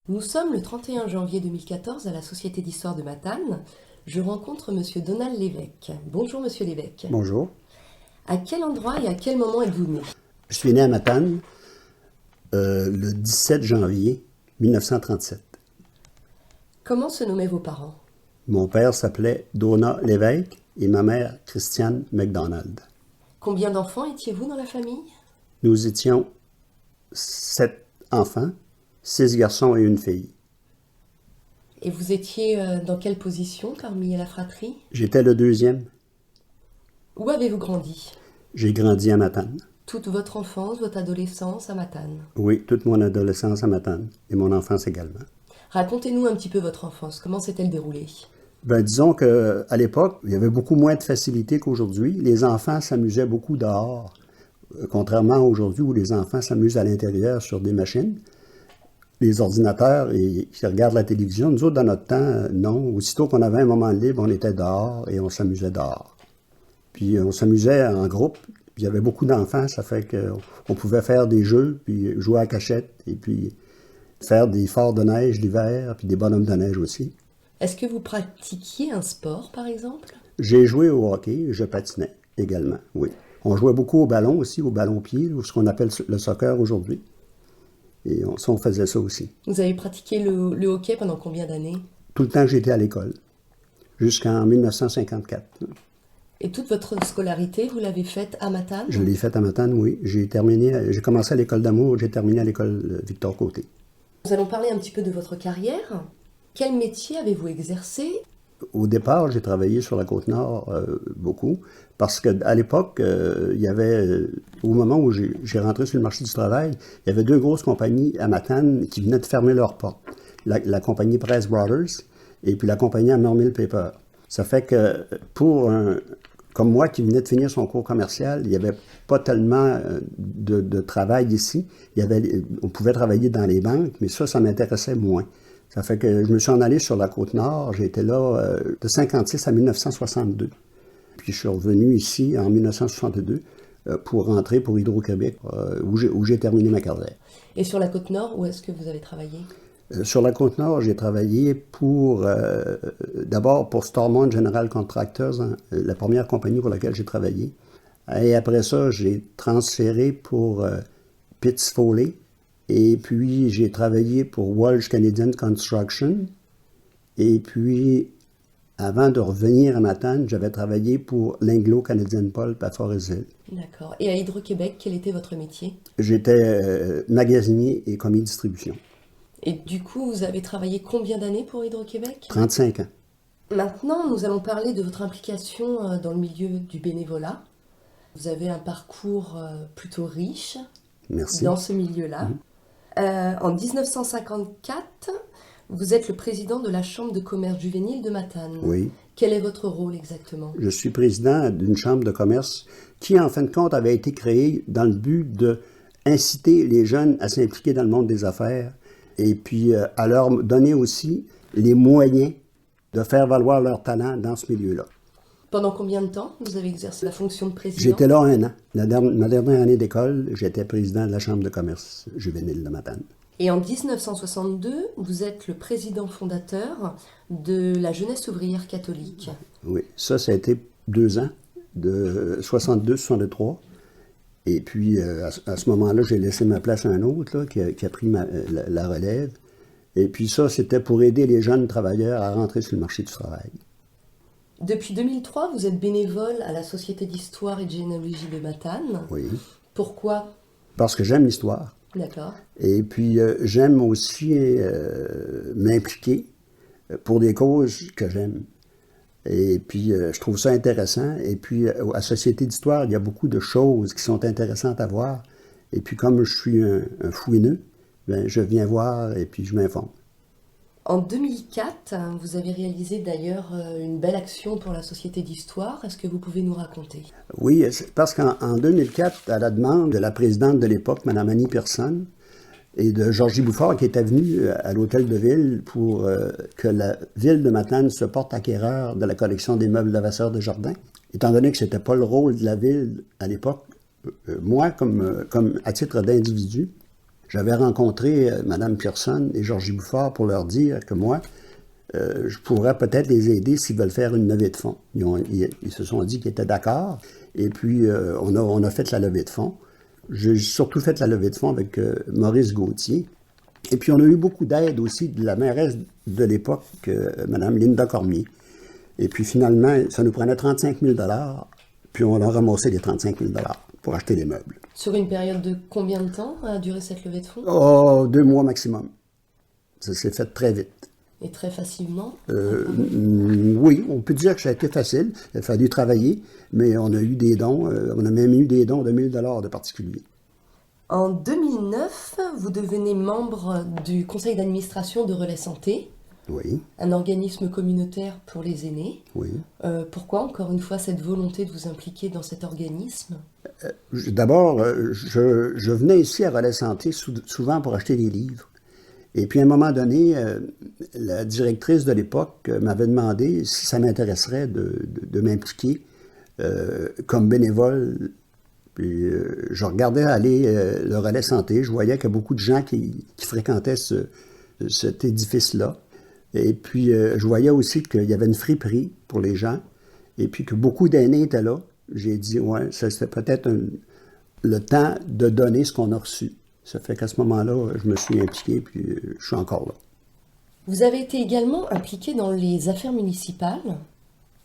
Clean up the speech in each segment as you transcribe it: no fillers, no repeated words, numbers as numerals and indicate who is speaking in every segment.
Speaker 1: Nous sommes le 31 janvier 2014 à la Société d'Histoire de Matane. Je rencontre Monsieur Donald Lévesque. Bonjour Monsieur Lévesque.
Speaker 2: Bonjour.
Speaker 1: À quel endroit et à quel moment êtes-vous né?
Speaker 2: Je suis né à Matane le 17 janvier 1937.
Speaker 1: Comment se nommaient vos parents?
Speaker 2: Mon père s'appelait Donald Lévesque et ma mère Christiane McDonald.
Speaker 1: Combien d'enfants étiez-vous dans la famille?
Speaker 2: Nous étions 7 enfants, 6 garçons et une fille.
Speaker 1: Et vous étiez dans quelle position parmi la fratrie?
Speaker 2: J'étais le deuxième.
Speaker 1: Où avez-vous grandi?
Speaker 2: J'ai grandi à Matane.
Speaker 1: Toute votre enfance, votre adolescence à Matane.
Speaker 2: Oui, toute mon adolescence à Matane et mon enfance également.
Speaker 1: Racontez-nous un petit peu votre enfance. Comment s'est-elle déroulée?
Speaker 2: Disons qu'à l'époque, il y avait beaucoup moins de facilité qu'aujourd'hui. Les enfants s'amusaient beaucoup dehors, contrairement à aujourd'hui où les enfants s'amusent à l'intérieur sur des machines, les ordinateurs et qui regardent la télévision. Nous autres, dans notre temps, non. Aussitôt qu'on avait un moment libre, on était dehors et on s'amusait dehors. Puis on s'amusait en groupe. Puis il y avait beaucoup d'enfants, ça fait qu'on pouvait faire des jeux, puis jouer à cachette, et puis faire des forts de neige l'hiver, puis des bonhommes de neige aussi.
Speaker 1: Est-ce que vous pratiquiez un sport, par exemple?
Speaker 2: J'ai joué au hockey, je patinais également, oui. On jouait beaucoup au ballon aussi, au ballon-pied, ou ce qu'on appelle le soccer aujourd'hui. Et on faisait ça aussi.
Speaker 1: Vous avez pratiqué le hockey pendant combien d'années?
Speaker 2: Tout le temps que j'étais à l'école, jusqu'en 1954.
Speaker 1: Et toute votre scolarité, vous l'avez faite à Matane?
Speaker 2: Je l'ai faite à Matane, oui. J'ai commencé à l'école d'Amour, j'ai terminé à l'école Victor Côté.
Speaker 1: Nous allons parler un petit peu de votre carrière. Quel métier avez-vous exercé?
Speaker 2: Au départ, j'ai travaillé sur la Côte-Nord beaucoup, parce qu'à l'époque, il y avait, au moment où j'ai rentré sur le marché du travail, il y avait deux grosses compagnies à Matane qui venaient de fermer leurs portes. La compagnie Press Brothers et puis la compagnie Hammermill Paper. Ça fait que comme moi qui venais de finir son cours commercial, il n'y avait pas tellement de travail ici. On pouvait travailler dans les banques, mais ça m'intéressait moins. Ça fait que je me suis en allé sur la Côte-Nord. J'ai été là de 1956 à 1962. Puis je suis revenu ici en 1962 pour rentrer pour Hydro-Québec, où j'ai terminé ma carrière.
Speaker 1: Et sur la Côte-Nord, où est-ce que vous avez travaillé?
Speaker 2: Sur la Côte-Nord, j'ai travaillé d'abord pour Stormont General Contractors, hein, la première compagnie pour laquelle j'ai travaillé. Et après ça, j'ai transféré pour Pitts Foley. Et puis, j'ai travaillé pour Walsh Canadian Construction. Et puis, avant de revenir à Matane, j'avais travaillé pour l'Anglo-Canadian Pulp à Forestville.
Speaker 1: D'accord. Et à Hydro-Québec, quel était votre métier?
Speaker 2: J'étais magasinier et commis distribution.
Speaker 1: Et du coup, vous avez travaillé combien d'années pour Hydro-Québec?
Speaker 2: 35 ans.
Speaker 1: Maintenant, nous allons parler de votre implication dans le milieu du bénévolat. Vous avez un parcours plutôt riche.
Speaker 2: Merci.
Speaker 1: Dans ce milieu-là. En 1954, vous êtes le président de la Chambre de commerce juvénile de Matane.
Speaker 2: Oui.
Speaker 1: Quel est votre rôle exactement?
Speaker 2: Je suis président d'une chambre de commerce qui, en fin de compte, avait été créée dans le but d'inciter les jeunes à s'impliquer dans le monde des affaires et puis à leur donner aussi les moyens de faire valoir leur talent dans ce milieu-là.
Speaker 1: Pendant combien de temps vous avez exercé la fonction de président?
Speaker 2: J'étais là 1 an. Ma dernière année d'école, j'étais président de la Chambre de commerce juvénile de Matane.
Speaker 1: Et en 1962, vous êtes le président fondateur de la Jeunesse ouvrière catholique.
Speaker 2: Oui, ça a été 2 ans, de 62 à 63. Et puis, à ce moment-là, j'ai laissé ma place à un autre là, qui a pris la relève. Et puis ça, c'était pour aider les jeunes travailleurs à rentrer sur le marché du travail.
Speaker 1: Depuis 2003, vous êtes bénévole à la Société d'histoire et de généalogie de Matane.
Speaker 2: Oui.
Speaker 1: Pourquoi?
Speaker 2: Parce que j'aime l'histoire.
Speaker 1: D'accord.
Speaker 2: Et puis, j'aime aussi m'impliquer pour des causes que j'aime. Et puis, je trouve ça intéressant. Et puis, à Société d'histoire, il y a beaucoup de choses qui sont intéressantes à voir. Et puis, comme je suis un fouineux, je viens voir et puis je m'informe.
Speaker 1: En 2004, vous avez réalisé d'ailleurs une belle action pour la Société d'histoire. Est-ce que vous pouvez nous raconter?
Speaker 2: Oui, parce qu'en 2004, à la demande de la présidente de l'époque, Mme Annie Pearson, et de Georgie Bouffard, qui était venue à l'hôtel de ville pour que la ville de Matane se porte acquéreur de la collection des meubles Levasseur de Jardin. Étant donné que ce n'était pas le rôle de la ville à l'époque, moi, comme à titre d'individu, j'avais rencontré Mme Pearson et Georgie Bouffard pour leur dire que moi, je pourrais peut-être les aider s'ils veulent faire une levée de fonds. Ils se sont dit qu'ils étaient d'accord. Et puis, on a fait la levée de fonds. J'ai surtout fait la levée de fonds avec Maurice Gauthier. Et puis, on a eu beaucoup d'aide aussi de la mairesse de l'époque, Mme Linda Cormier. Et puis, finalement, ça nous prenait 35 000 $, puis on a ramassé les 35 000 $ pour acheter les meubles.
Speaker 1: Sur une période de combien de temps a duré cette levée de fonds?
Speaker 2: Oh, 2 mois maximum. Ça s'est fait très vite.
Speaker 1: Et très facilement?
Speaker 2: Oui, on peut dire que ça a été facile. Il a fallu travailler, mais on a eu des dons. On a même eu des dons de 1 000 $ de particuliers.
Speaker 1: En 2009, vous devenez membre du conseil d'administration de Relais Santé,
Speaker 2: Oui,
Speaker 1: un organisme communautaire pour les aînés.
Speaker 2: oui.
Speaker 1: Pourquoi, encore une fois, cette volonté de vous impliquer dans cet organisme?
Speaker 2: D'abord, je venais ici à Relais Santé souvent pour acheter des livres. Et puis, à un moment donné, la directrice de l'époque m'avait demandé si ça m'intéresserait de m'impliquer comme bénévole. Puis, je regardais aller le Relais Santé. Je voyais qu'il y a beaucoup de gens qui fréquentaient cet édifice-là. Et puis, je voyais aussi qu'il y avait une friperie pour les gens. Et puis, que beaucoup d'aînés étaient là. J'ai dit, ouais, ça c'était peut-être le temps de donner ce qu'on a reçu. Ça fait qu'à ce moment-là, je me suis impliqué, puis je suis encore là.
Speaker 1: Vous avez été également impliqué dans les affaires municipales,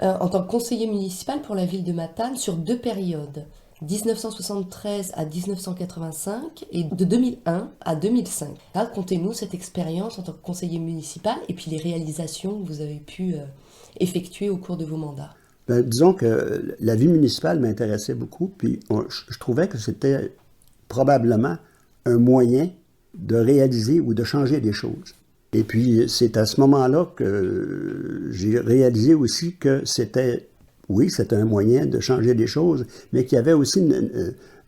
Speaker 1: en tant que conseiller municipal pour la ville de Matane sur 2 périodes, 1973 à 1985 et de 2001 à 2005. Racontez-nous cette expérience en tant que conseiller municipal et puis les réalisations que vous avez pu effectuer au cours de vos mandats.
Speaker 2: Ben, disons que la vie municipale m'intéressait beaucoup, puis je trouvais que c'était probablement un moyen de réaliser ou de changer des choses. Et puis, c'est à ce moment-là que j'ai réalisé aussi que c'était un moyen de changer des choses, mais qu'il y avait aussi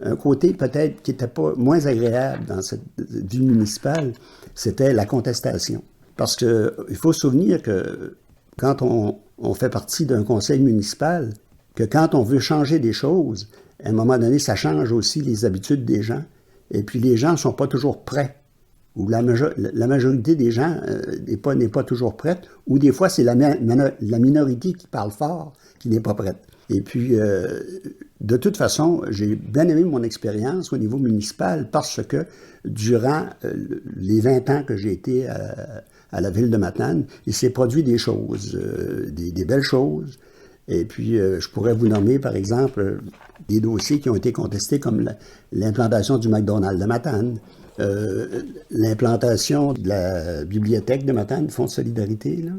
Speaker 2: un côté peut-être qui n'était pas moins agréable dans cette vie municipale, c'était la contestation. Parce qu'il faut se souvenir que quand on fait partie d'un conseil municipal, que quand on veut changer des choses, à un moment donné, ça change aussi les habitudes des gens. Et puis les gens ne sont pas toujours prêts. Ou la majorité des gens n'est pas toujours prête. Ou des fois, c'est la minorité qui parle fort qui n'est pas prête. Et puis, de toute façon, j'ai bien aimé mon expérience au niveau municipal parce que durant les 20 ans que j'ai été à la ville de Matane, il s'est produit des choses, des belles choses. Et puis, je pourrais vous nommer, par exemple, des dossiers qui ont été contestés comme l'implantation du McDonald's de Matane, l'implantation de la bibliothèque de Matane, Fonds de solidarité, là,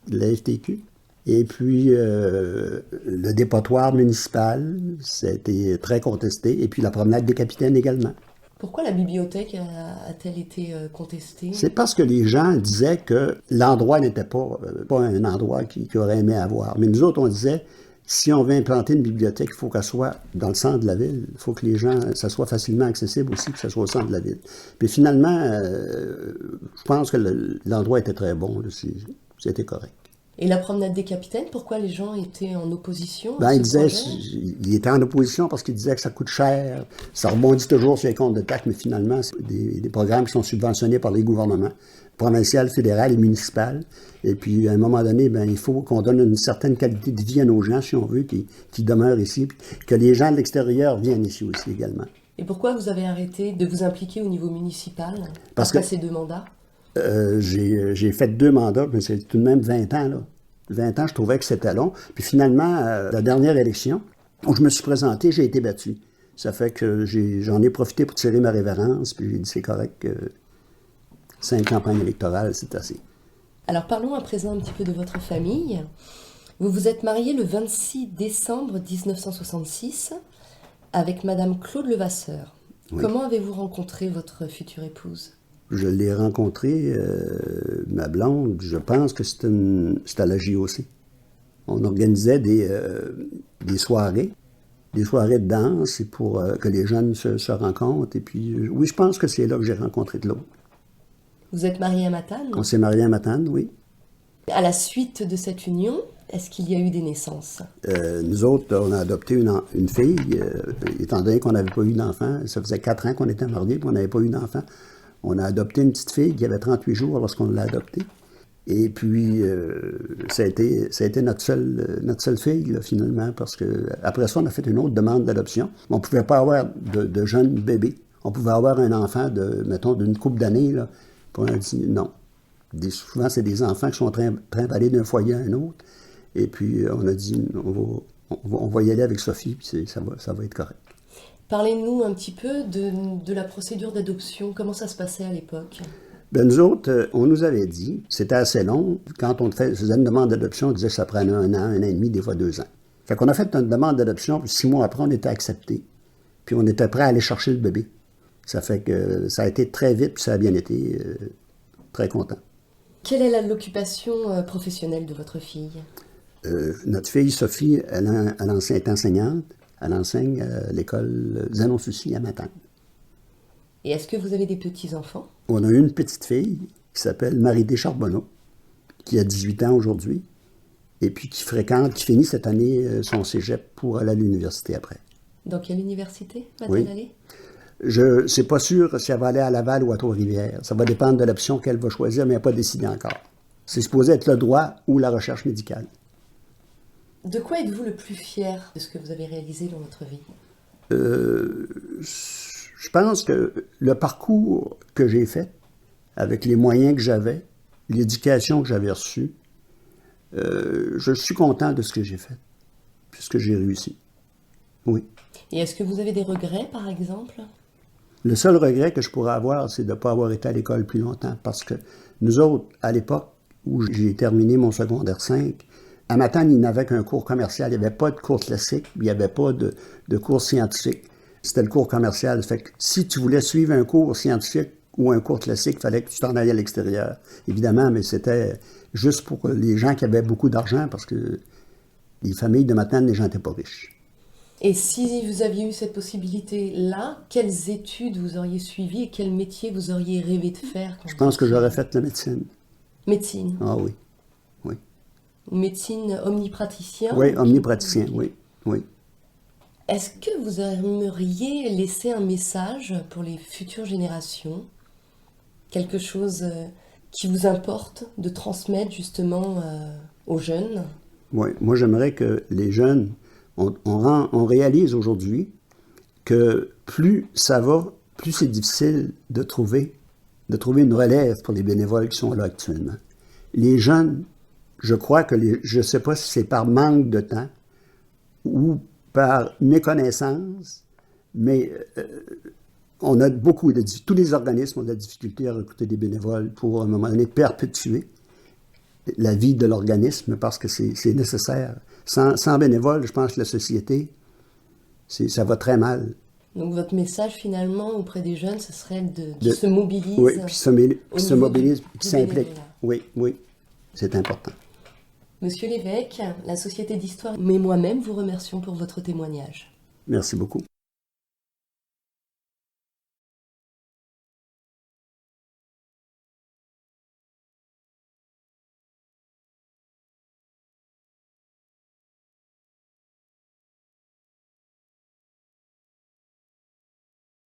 Speaker 2: de la FTQ. Et puis, le dépotoir municipal, ça a été très contesté. Et puis, la promenade des capitaines également.
Speaker 1: Pourquoi la bibliothèque a-t-elle été contestée?
Speaker 2: C'est parce que les gens disaient que l'endroit n'était pas un endroit qu'ils auraient aimé avoir. Mais nous autres, on disait, si on veut implanter une bibliothèque, il faut qu'elle soit dans le centre de la ville. Il faut que les gens, ça soit facilement accessible aussi, que ça soit au centre de la ville. Puis finalement, je pense que l'endroit était très bon. C'était correct.
Speaker 1: Et la promenade des capitaines, pourquoi les gens étaient en opposition
Speaker 2: Ben,
Speaker 1: à ce projet?
Speaker 2: il était en opposition parce qu'il disait que ça coûte cher. Ça rebondit toujours sur les comptes de taxes, mais finalement, c'est des programmes qui sont subventionnés par les gouvernements provincial, fédéral et municipal. Et puis, à un moment donné, ben, il faut qu'on donne une certaine qualité de vie à nos gens, si on veut, qui demeurent ici, puis que les gens de l'extérieur viennent ici aussi également.
Speaker 1: Et pourquoi vous avez arrêté de vous impliquer au niveau municipal
Speaker 2: Parce
Speaker 1: après
Speaker 2: que
Speaker 1: ces 2 mandats?
Speaker 2: J'ai fait 2 mandats, mais c'est tout de même 20 ans, là. 20 ans, je trouvais que c'était long. Puis finalement, la dernière élection, où je me suis présenté, j'ai été battu. Ça fait que j'en ai profité pour tirer ma révérence, puis j'ai dit c'est correct, 5 campagnes électorales, c'est assez.
Speaker 1: Alors parlons à présent un petit peu de votre famille. Vous vous êtes marié le 26 décembre 1966 avec Madame Claude Levasseur.
Speaker 2: Oui.
Speaker 1: Comment avez-vous rencontré votre future épouse?
Speaker 2: Je l'ai rencontrée, ma blonde, je pense que c'était à la JOC. On organisait des soirées de danse et pour que les jeunes se rencontrent. Et puis, oui, je pense que c'est là que j'ai rencontré Claude.
Speaker 1: Vous êtes marié à Matane?
Speaker 2: On s'est mariés à Matane, oui.
Speaker 1: À la suite de cette union, est-ce qu'il y a eu des naissances?
Speaker 2: Nous autres, on a adopté une fille, étant donné qu'on n'avait pas eu d'enfant. Ça faisait 4 ans qu'on était mariés et on n'avait pas eu d'enfant. On a adopté une petite fille qui avait 38 jours lorsqu'on l'a adoptée. Et puis, ça a été notre seule fille, là, finalement, parce que après ça, on a fait une autre demande d'adoption. On ne pouvait pas avoir de jeunes bébés. On pouvait avoir un enfant mettons, d'une couple d'années, là. Puis on a dit non. Souvent, c'est des enfants qui sont trimballés d'un foyer à un autre. Et puis, on a dit, on va y aller avec Sophie, puis ça va être correct.
Speaker 1: Parlez-nous un petit peu de la procédure d'adoption. Comment ça se passait à l'époque?
Speaker 2: Ben, nous autres, on nous avait dit, c'était assez long, quand on faisait une demande d'adoption, on disait que ça prenait 1 an, 1 an et demi, des fois 2 ans. Fait qu'on a fait une demande d'adoption, puis 6 mois après, on était accepté. Puis on était prêt à aller chercher le bébé. Ça fait que ça a été très vite, puis ça a bien été, très content.
Speaker 1: Quelle est l'occupation professionnelle de votre fille?
Speaker 2: Notre fille, Sophie, elle est enseignante. Elle enseigne à l'école Zanon-Soucy à Matane.
Speaker 1: Et est-ce que vous avez des petits-enfants?
Speaker 2: On a une petite fille qui s'appelle Marie-Dé Charbonneau, qui a 18 ans aujourd'hui, et puis qui finit cette année son cégep pour aller à l'université après.
Speaker 1: Dans quelle université va-t-elle aller?
Speaker 2: Je ne sais pas sûr si elle va aller à Laval ou à Trois-Rivières. Ça va dépendre de l'option qu'elle va choisir, mais elle n'a pas décidé encore. C'est supposé être le droit ou la recherche médicale.
Speaker 1: De quoi êtes-vous le plus fier de ce que vous avez réalisé dans votre vie?
Speaker 2: Je pense que le parcours que j'ai fait, avec les moyens que j'avais, l'éducation que j'avais reçue, je suis content de ce que j'ai fait, puisque j'ai réussi. Oui.
Speaker 1: Et est-ce que vous avez des regrets, par exemple?
Speaker 2: Le seul regret que je pourrais avoir, c'est de ne pas avoir été à l'école plus longtemps, parce que nous autres, à l'époque où j'ai terminé mon secondaire 5, à Matane, il n'avait qu'un cours commercial. Il n'y avait pas de cours classique, il n'y avait pas de cours scientifique. C'était le cours commercial. Fait que si tu voulais suivre un cours scientifique ou un cours classique, il fallait que tu t'en ailles à l'extérieur. Évidemment, mais c'était juste pour les gens qui avaient beaucoup d'argent, parce que les familles de Matane, les gens n'étaient pas riches.
Speaker 1: Et si vous aviez eu cette possibilité-là, quelles études vous auriez suivies et quel métier vous auriez rêvé de faire?
Speaker 2: Je pense que j'aurais fait la médecine.
Speaker 1: Médecine?
Speaker 2: Ah oui, oui.
Speaker 1: Médecine omnipraticien?
Speaker 2: Oui, omnipraticien, oui, oui.
Speaker 1: Est-ce que vous aimeriez laisser un message pour les futures générations? Quelque chose qui vous importe de transmettre justement aux jeunes?
Speaker 2: Oui, moi j'aimerais que les jeunes, on réalise aujourd'hui que plus ça va, plus c'est difficile de trouver une relève pour les bénévoles qui sont là actuellement. Les jeunes, je crois que je ne sais pas si c'est par manque de temps ou par méconnaissance, mais on a tous les organismes ont de la difficulté à recruter des bénévoles pour, à un moment donné, perpétuer la vie de l'organisme parce que c'est nécessaire. Sans bénévoles, je pense que la société, ça va très mal.
Speaker 1: Donc votre message finalement auprès des jeunes, ce serait de se mobiliser.
Speaker 2: Oui, puis se mobilise, qui s'implique. Oui, oui, c'est important.
Speaker 1: Monsieur l'évêque, la Société d'Histoire et moi-même vous remercions pour votre témoignage.
Speaker 2: Merci beaucoup.